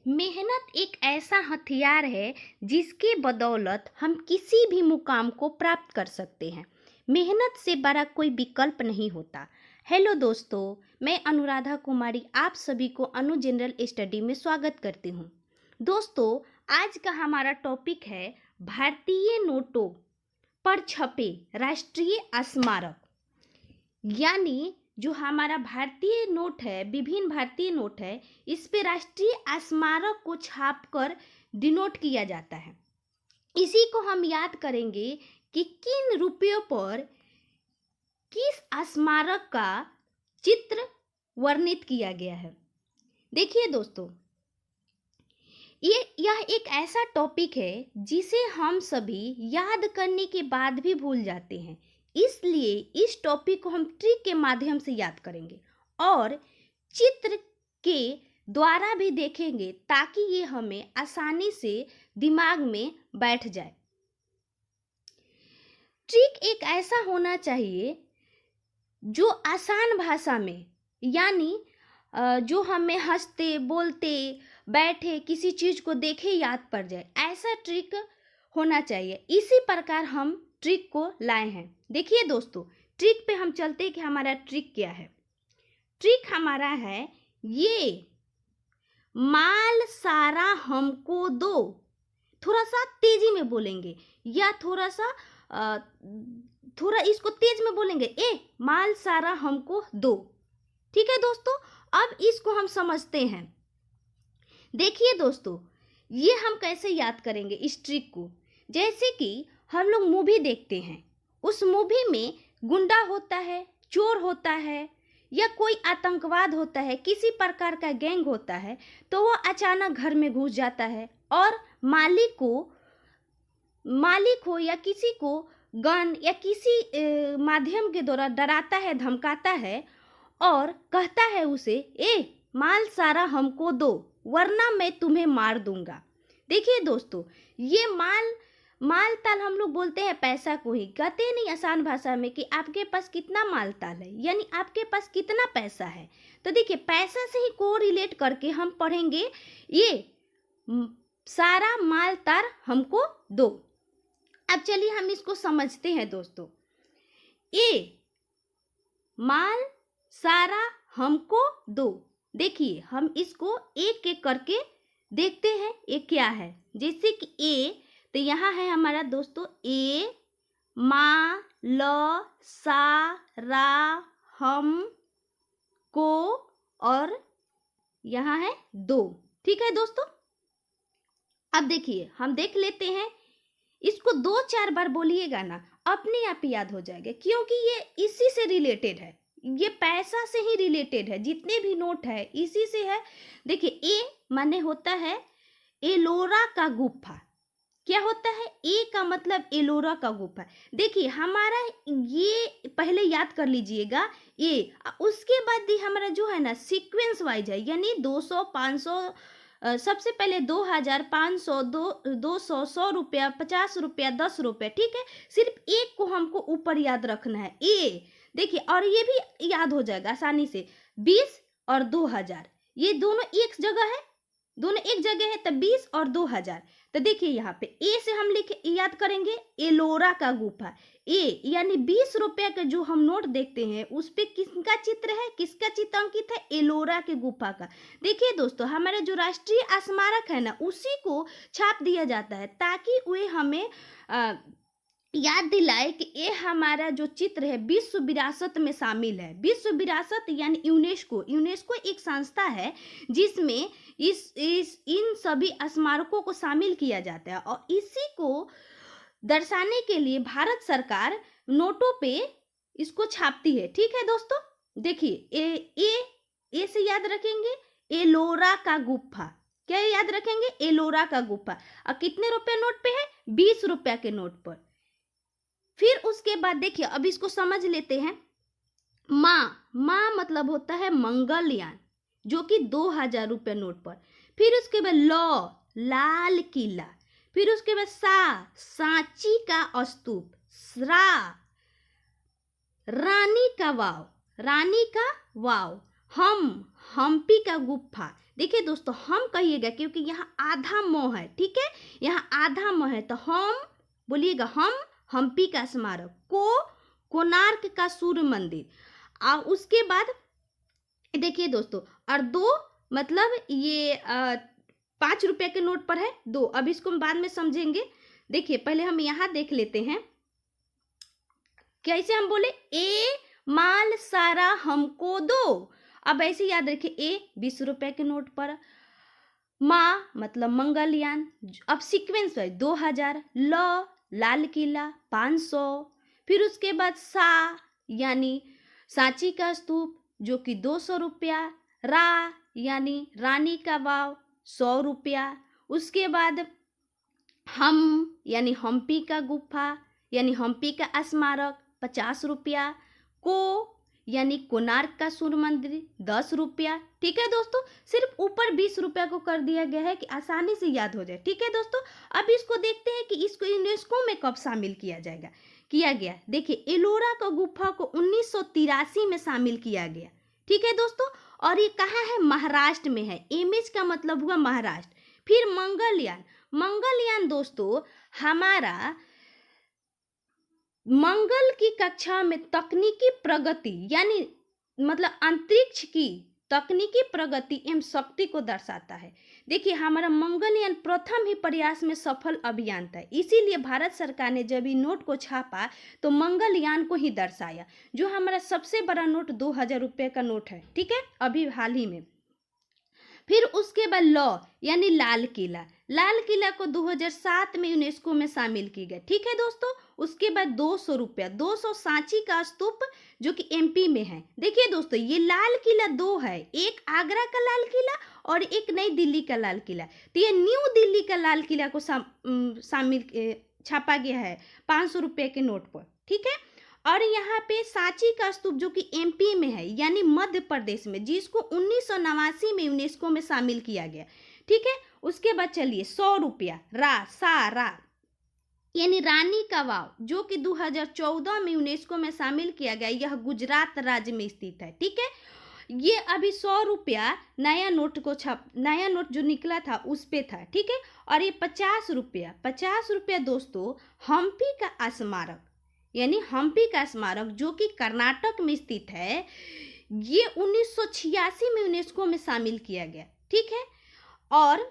मेहनत एक ऐसा हथियार है जिसके बदौलत हम किसी भी मुकाम को प्राप्त कर सकते हैं। मेहनत से बड़ा कोई विकल्प नहीं होता। हेलो दोस्तों, मैं अनुराधा कुमारी आप सभी को अनु जनरल स्टडी में स्वागत करती हूँ। दोस्तों, आज का हमारा टॉपिक है भारतीय नोटों पर छपे राष्ट्रीय स्मारक, यानी जो हमारा भारतीय नोट है, विभिन्न भारतीय नोट है, इस पे राष्ट्रीय स्मारक को छापकर डिनोट किया जाता है। इसी को हम याद करेंगे कि किन रुपयों पर किस स्मारक का चित्र वर्णित किया गया है। देखिए दोस्तों, यह एक ऐसा टॉपिक है जिसे हम सभी याद करने के बाद भी भूल जाते हैं। इसलिए इस टॉपिक को हम ट्रिक के माध्यम से याद करेंगे और चित्र के द्वारा भी देखेंगे ताकि ये हमें आसानी से दिमाग में बैठ जाए। ट्रिक एक ऐसा होना चाहिए जो आसान भाषा में, यानी जो हमें हंसते बोलते बैठे किसी चीज को देखे याद पड़ जाए, ऐसा ट्रिक होना चाहिए। इसी प्रकार हम ट्रिक को लाए हैं। देखिए दोस्तों, ट्रिक पे हम चलते हैं कि हमारा ट्रिक क्या है। ट्रिक हमारा है ये माल सारा हमको दो। थोड़ा सा तेजी में बोलेंगे या थोड़ा इसको तेज में बोलेंगे, ए माल सारा हमको दो। ठीक है दोस्तों, अब इसको हम समझते हैं। देखिए दोस्तों, ये हम कैसे याद करेंगे इस ट्रिक को। जैसे कि हम लोग मूवी देखते हैं, उस मूवी में गुंडा होता है, चोर होता है या कोई आतंकवाद होता है, किसी प्रकार का गैंग होता है, तो वो अचानक घर में घुस जाता है और मालिक हो या किसी को गन या किसी माध्यम के द्वारा डराता है, धमकाता है और कहता है उसे, ए माल सारा हमको दो वरना मैं तुम्हें मार दूंगा। देखिए दोस्तों, ये माल ताल हम लोग बोलते हैं पैसा को ही, कहते नहीं आसान भाषा में कि आपके पास कितना माल ताल है, यानी आपके पास कितना पैसा है। तो देखिए, पैसा से ही को रिलेट करके हम पढ़ेंगे ये सारा माल ताल हमको दो। अब चलिए हम इसको समझते हैं दोस्तों। ए माल सारा हमको दो। देखिए, हम इसको एक एक करके देखते हैं ये क्या है। जैसे कि ए, तो यहाँ है हमारा दोस्तों ए मा ल सा रा हम को और यहाँ है दो। ठीक है दोस्तों, अब देखिए हम देख लेते हैं। इसको 2-4 बार बोलिएगा ना, अपने आप याद हो जाएगा, क्योंकि ये इसी से रिलेटेड है, ये पैसा से ही रिलेटेड है। जितने भी नोट है इसी से है। देखिए, ए माने होता है एलोरा का गुफा। क्या होता है? ए का मतलब एलोरा का गुफा। देखिए, हमारा ये पहले याद कर लीजिएगा ए, उसके बाद ही हमारा जो है ना सीक्वेंस वाइज है, यानी 200, 500, सबसे पहले 2000, 500, 200, 100 रुपया, 50 रुपया, 10 रुपया। ठीक है, सिर्फ एक को हमको ऊपर याद रखना है, ए। देखिए, और ये भी याद हो जाएगा आसानी से, 20 और 2000, ये दोनों एक जगह है, तब 20 और 2000। तो देखिए यहाँ पे ए से हम याद करेंगे एलोरा का गुफा। ए यानी 20 रुपया का जो हम नोट देखते हैं उस पे किसका चित्र है, किसका चित्र अंकित है? एलोरा के गुफा का। देखिए दोस्तों, हमारे जो राष्ट्रीय स्मारक है ना, उसी को छाप दिया जाता है ताकि वे हमें याद दिलाए कि ये हमारा जो चित्र है विश्व विरासत में शामिल है। विश्व विरासत यानी यूनेस्को एक संस्था है जिसमें इन सभी स्मारकों को शामिल किया जाता है, और इसी को दर्शाने के लिए भारत सरकार नोटों पे इसको छापती है। ठीक है दोस्तों, देखिए ए से याद रखेंगे एलोरा का गुफा। क्या याद रखेंगे? एलोरा का गुफा। और कितने रुपए नोट पे है? 20 रुपया के नोट पर। फिर उसके बाद देखिए, अब इसको समझ लेते हैं। माँ मतलब होता है मंगलयान, जो कि 2000 रुपये नोट पर। फिर उसके बाद लाल किला। फिर उसके बाद सांची का स्तूप। रानी का वाव। हम्पी का गुफा। देखिए दोस्तों, हम कहिएगा क्योंकि यहाँ आधा म है, ठीक है, यहाँ आधा म है, तो हम बोलिएगा हम, हम्पी का स्मारक, कोणार्क का सूर्य मंदिर। और उसके बाद देखिए दोस्तों, और दो मतलब ये 5 रुपए के नोट पर है दो। अब इसको हम बाद में समझेंगे। देखिए पहले हम यहाँ देख लेते हैं कैसे हम बोले, ए माल सारा हमको दो। अब ऐसे याद रखिए, ए 20 रुपए के नोट पर, माँ मतलब मंगलयान, अब सीक्वेंस है 2000, लाल किला 500, फिर उसके बाद सा यानी सांची का स्तूप जो कि 200 रुपया, रा यानी रानी का वाव 100 रुपया, उसके बाद हम यानी हम्पी का गुफा यानी हम्पी का स्मारक 50 रुपया, को यानी कोणार्क का सूर्य मंदिर 10 रुपया। ठीक है दोस्तों, सिर्फ ऊपर 20 रुपया को कर दिया गया है कि आसानी से याद हो जाए। ठीक है दोस्तों, अब इसको देखते हैं कि इसको यूनेस्को में कब शामिल किया गया। देखिए एलोरा का गुफा को 1983 में शामिल किया गया। ठीक है दोस्तों, और ये कहाँ है, महाराष्ट्र में है। एमएच का मतलब हुआ महाराष्ट्र। फिर मंगलयान दोस्तों हमारा मंगल की कक्षा में तकनीकी प्रगति यानी मतलब अंतरिक्ष की तकनीकी प्रगति एवं शक्ति को दर्शाता है। देखिए हमारा मंगलयान प्रथम ही प्रयास में सफल अभियान था, इसीलिए भारत सरकार ने जब ये नोट को छापा तो मंगलयान को ही दर्शाया। जो हमारा सबसे बड़ा नोट 2000 रुपये का नोट है, ठीक है, अभी हाल ही में। फिर उसके बाद यानी लाल किला को 2007 में यूनेस्को में शामिल की गया। ठीक है दोस्तों, उसके बाद 200 रुपया, 200 सांची का स्तूप जो कि एमपी में है। देखिए दोस्तों, ये लाल किला दो है, एक आगरा का लाल किला और एक नई दिल्ली का लाल किला। तो ये न्यू दिल्ली का लाल किला को शामिल छापा गया है 500 रुपये के नोट पर। ठीक है, और यहाँ पे सांची का स्तूप जो कि एमपी में है यानी मध्य प्रदेश में, जिसको 1989 में यूनेस्को में शामिल किया गया। ठीक है, उसके बाद चलिए 100 रुपया रा यानी रानी का वाव जो कि 2014 में यूनेस्को में शामिल किया गया। यह गुजरात राज्य में स्थित है। ठीक है, ये अभी 100 रुपया नया नोट जो निकला था उस पे था। ठीक है, और ये 50 रुपया दोस्तों हम्पी का स्मारक यानी हम्पी का स्मारक जो कि कर्नाटक में स्थित है, ये 1986 में यूनेस्को में शामिल किया गया। ठीक है, और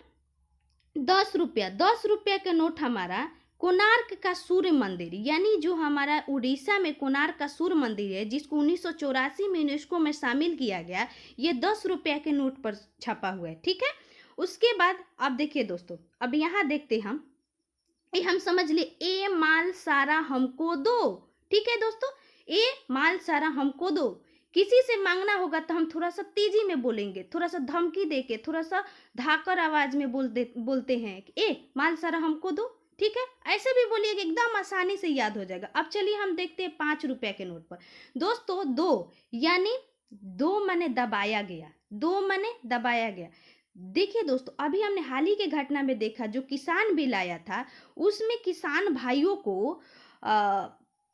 10 रुपया का नोट हमारा कोणार्क का सूर्य मंदिर यानी जो हमारा उड़ीसा में कोणार्क का सूर्य मंदिर है, जिसको 1984 में यूनेस्को में शामिल किया गया, ये 10 रुपया के नोट पर छपा हुआ है। ठीक है, उसके बाद अब देखिए दोस्तों, अब यहाँ देखते हम समझ लिए, ए माल सारा हमको दो। ठीक है दोस्तों, ए माल सारा हमको दो। किसी से मांगना होगा तो हम थोड़ा सा तेजी में बोलेंगे, थोड़ा सा धमकी देके, थोड़ा सा धाकर आवाज में बोलते हैं कि ए माल सारा हमको दो। ठीक है, ऐसे भी बोलिएगा, एकदम आसानी से याद हो जाएगा। अब चलिए हम देखते हैं 5 रुपया के नोट पर। दोस्तों दो यानी दो माने दबाया गया। देखिए दोस्तों, अभी हमने हाल ही के घटना में देखा, जो किसान बिल आया था उसमें किसान भाइयों को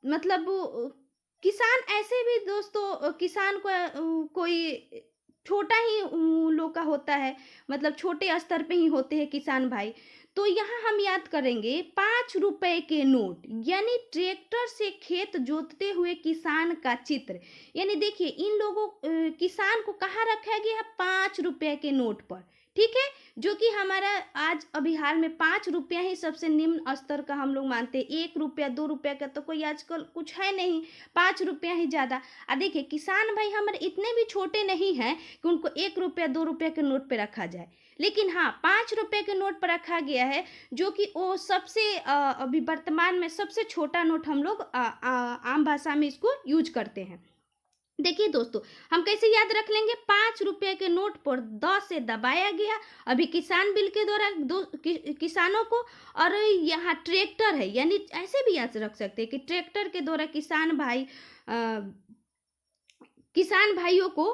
मतलब किसान ऐसे भी दोस्तों, किसान को कोई छोटा ही लोग का होता है, मतलब छोटे स्तर पे ही होते हैं किसान भाई। तो यहाँ हम याद करेंगे 5 रुपए के नोट यानी ट्रैक्टर से खेत जोतते हुए किसान का चित्र। यानी देखिए इन लोगों किसान को कहाँ रखा गया, 5 रुपए के नोट पर। ठीक है, जो कि हमारा आज अभी हाल में 5 रुपया ही सबसे निम्न स्तर का हम लोग मानते हैं। 1 रुपया 2 रुपया का तो कोई आजकल कुछ है नहीं, 5 रुपया ही ज़्यादा। देखिए किसान भाई हमारे इतने भी छोटे नहीं हैं कि उनको 1 रुपया 2 रुपया के नोट पे रखा जाए, लेकिन हाँ 5 रुपये के नोट पर रखा गया है, जो कि वो सबसे अभी वर्तमान में सबसे छोटा नोट हम लोग आम भाषा में इसको यूज करते हैं। देखिए दोस्तों, हम कैसे याद रख लेंगे, 5 रुपये के नोट पर 10 से दबाया गया अभी किसान बिल के द्वारा किसानों को, और यहाँ ट्रैक्टर है यानी ऐसे भी याद रख सकते हैं कि ट्रैक्टर के द्वारा किसान भाइयों को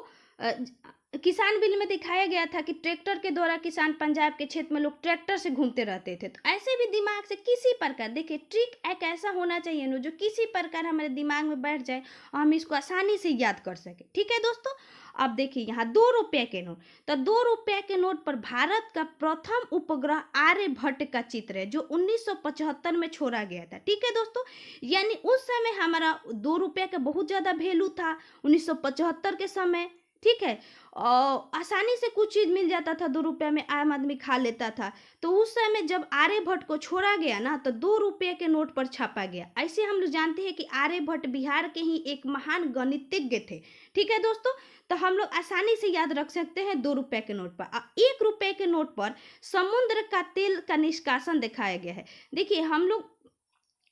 किसान बिल में दिखाया गया था कि ट्रैक्टर के द्वारा किसान पंजाब के क्षेत्र में लोग ट्रैक्टर से घूमते रहते थे। तो ऐसे भी दिमाग से किसी प्रकार, देखिए ट्रिक एक ऐसा होना चाहिए ना जो किसी प्रकार हमारे दिमाग में बैठ जाए और हम इसको आसानी से याद कर सके। ठीक है दोस्तों, अब देखिए यहाँ 2 रुपये के नोट, तो 2 रुपये के नोट पर भारत का प्रथम उपग्रह आर्यभट्ट का चित्र है जो 1975 में छोड़ा गया था। ठीक है दोस्तों, यानी उस समय हमारा 2 रुपये का बहुत ज़्यादा वैल्यू था 1975 के समय। ठीक है, और आसानी से कुछ चीज़ मिल जाता था, 2 रुपये में आम आदमी खा लेता था। तो उस समय जब आर्यभट्ट को छोड़ा गया ना, तो 2 रुपये के नोट पर छापा गया। ऐसे हम लोग जानते हैं कि आर्यभट्ट बिहार के ही एक महान गणितज्ञ थे। ठीक है दोस्तों, तो हम लोग आसानी से याद रख सकते हैं 2 रुपये के नोट पर। 1 रुपये के नोट पर समुद्र का तेल का निष्कासन दिखाया गया है। देखिए हम लोग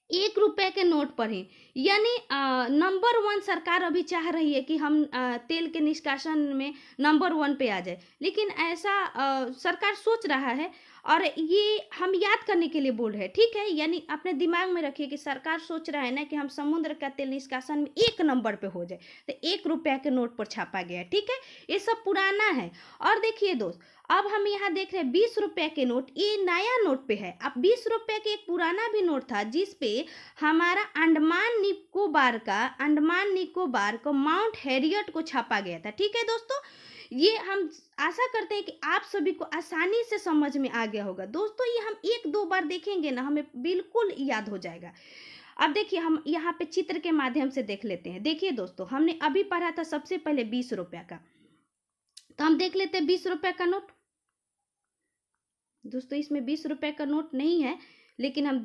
1 रुपये के नोट पर ही, यानी नंबर 1 सरकार अभी चाह रही है कि हम तेल के निष्कासन में नंबर 1 पे आ जाए, लेकिन ऐसा सरकार सोच रहा है और ये हम याद करने के लिए बोल रहे हैं। ठीक है, यानी अपने दिमाग में रखिए कि सरकार सोच रहा है ना कि हम समुद्र का तेल निष्कासन में 1 नंबर पे हो जाए, तो 1 रुपये के नोट पर छापा गया। ठीक है, ये सब पुराना है। और देखिए दोस्त, अब हम यहाँ देख रहे हैं 20 रुपये के नोट, ये नया नोट पे है। अब 20 रुपये के एक पुराना भी नोट था जिस पे हमारा अंडमान निकोबार को माउंट हैरियट को छापा गया था। ठीक है दोस्तों, ये हम आशा करते हैं कि आप सभी को आसानी से समझ में आ गया होगा। दोस्तों ये हम 1-2 बार देखेंगे ना, हमें बिल्कुल याद हो जाएगा। अब देखिए हम यहाँ पे चित्र के माध्यम से देख लेते हैं। देखिए दोस्तों, हमने अभी पढ़ा था सबसे पहले 20 रुपये का, तो हम देख लेते हैं 20 रुपये का नोट। दोस्तों इसमें 20 रुपये का नोट नहीं है, लेकिन हम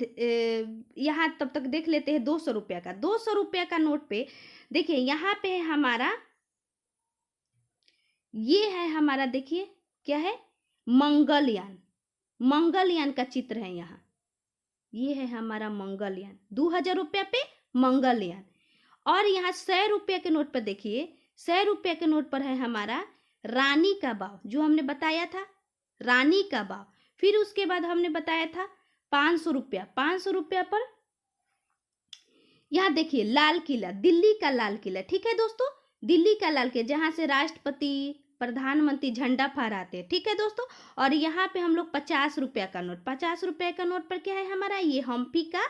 यहाँ तब तक देख लेते हैं 200 रुपये का। 200 रुपये का नोट पे देखिए यहाँ पे है हमारा, ये है हमारा, देखिए क्या है, मंगलयान। मंगलयान का चित्र है यहाँ, ये है हमारा मंगलयान। 2000 रुपये पे मंगलयान। और यहाँ 100 रुपये के नोट पर देखिए, 100 रुपये के नोट पर है हमारा रानी का बाव, जो हमने बताया था रानी का बाव। फिर उसके बाद हमने बताया था 500 रुपया। 500 रुपया पर यहाँ देखिए लाल किला, दिल्ली का लाल किला। ठीक है दोस्तों, दिल्ली का लाल किला जहाँ से राष्ट्रपति प्रधानमंत्री झंडा फहराते हैं। ठीक है दोस्तों, और यहाँ पे हम लोग 50 रुपया का नोट, 50 रुपये का नोट पर क्या है हमारा, ये हम्पी का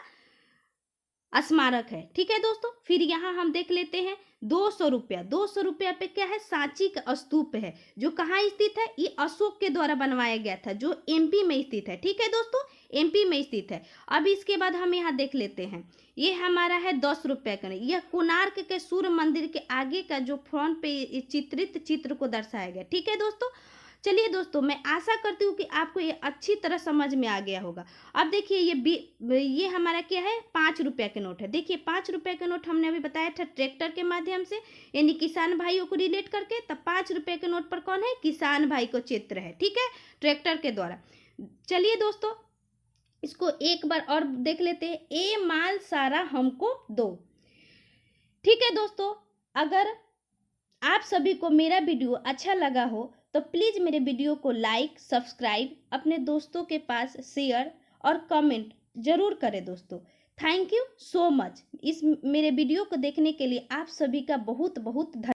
स्मारक है। ठीक है दोस्तों, फिर यहाँ हम देख लेते हैं 200 रुपया। 200 रुपया पे क्या है, सांची का स्तूप है, जो कहाँ स्थित है, ये अशोक के द्वारा बनवाया गया था, जो एमपी में स्थित है। ठीक है दोस्तों, एमपी में स्थित है। अब इसके बाद हम यहाँ देख लेते हैं, ये हमारा है 10 रुपये का। यह कोणार्क के सूर्य मंदिर के आगे का जो फ्रंट पे चित्रित चित्र को दर्शाया गया। ठीक है दोस्तों, चलिए दोस्तों, मैं आशा करती हूँ कि आपको ये अच्छी तरह समझ में आ गया होगा। अब देखिए ये हमारा क्या है, 5 रुपये के नोट है। देखिए 5 रुपये का नोट हमने अभी बताया था ट्रैक्टर के माध्यम से, यानी किसान भाइयों को रिलेट करके। तब 5 रुपये के नोट पर कौन है, किसान भाई को चित्र है। ठीक है, ट्रैक्टर के द्वारा। चलिए दोस्तों, इसको एक बार और देख लेते हैं, ए माल सारा हमको दो। ठीक है दोस्तों, अगर आप सभी को मेरा वीडियो अच्छा लगा हो तो प्लीज़ मेरे वीडियो को लाइक, सब्सक्राइब, अपने दोस्तों के पास शेयर और कमेंट जरूर करें दोस्तों। Thank you so much. इस मेरे वीडियो को देखने के लिए आप सभी का बहुत बहुत धन्यवाद।